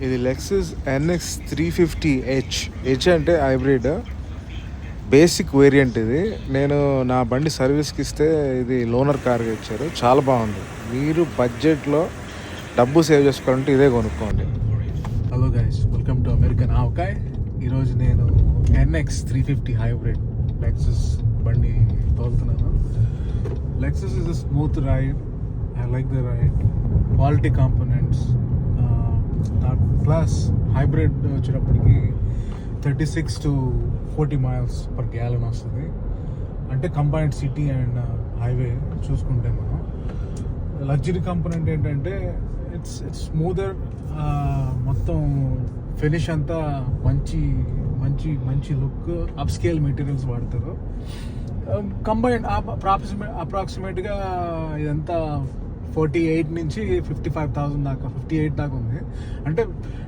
ఇది Lexus NX 350H. H అంటే hybrid basic variant. ఇది నేను నా బండి సర్వీస్కి ఇస్తే ఇది లోనర్ కార్గా ఇచ్చారు. చాలా బాగుంది. మీరు బడ్జెట్లో డబ్బు సేవ్ చేసుకోవాలంటే ఇదే కొనుక్కోండి. Hello guys, welcome to American Avakai. ఈరోజు నేను NX 350 హైబ్రిడ్ లెక్సస్ బండి తోలుతున్నాను. Lexus is a smooth ride. I like the ride, quality components. Plus hybrid వచ్చేటప్పటికి 36 to 40 miles per gallon వస్తుంది. అంటే కంబైన్డ్ సిటీ అండ్ హైవే చూసుకుంటే మనం లగ్జరీ కాంపోనెంట్ ఏంటంటే ఇట్స్ స్మూదర్. మొత్తం ఫినిష్ అంతా మంచి మంచి మంచి లుక్, అప్ స్కేల్ మెటీరియల్స్ వాడతారు. కంబైన్డ్ అప్రాక్సిమేట్గా ఇదంతా 48 నుంచి 55,000 దాకా, 58 దాకా ఉంది. అంటే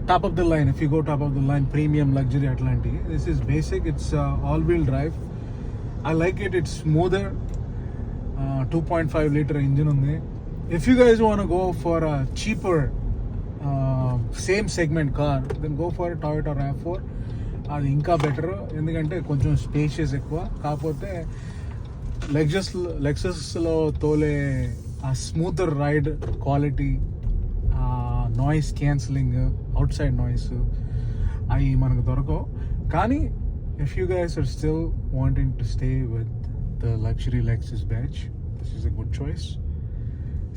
top of the line, if you go top of the line, premium luxury అట్లాంటివి. This is basic. It's all wheel drive. I like it. It's smoother. 2.5 litre engine ఉంది. If you guys want go for a cheaper same segment car, then go for Toyota RAV4. అది ఇంకా better, ఎందుకంటే కొంచెం spacious ఎక్కువ. కాకపోతే లెక్సస్లో తోలే ఆ smoother ride quality, noise cancelling, outside noise, అవి మనకు దొరకవు. కానీ if you guys are still wanting to stay with the luxury Lexus batch, this is a good choice.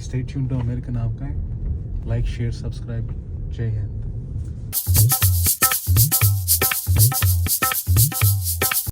Stay tune to American Avakai. Like, share, subscribe. Jai Hind.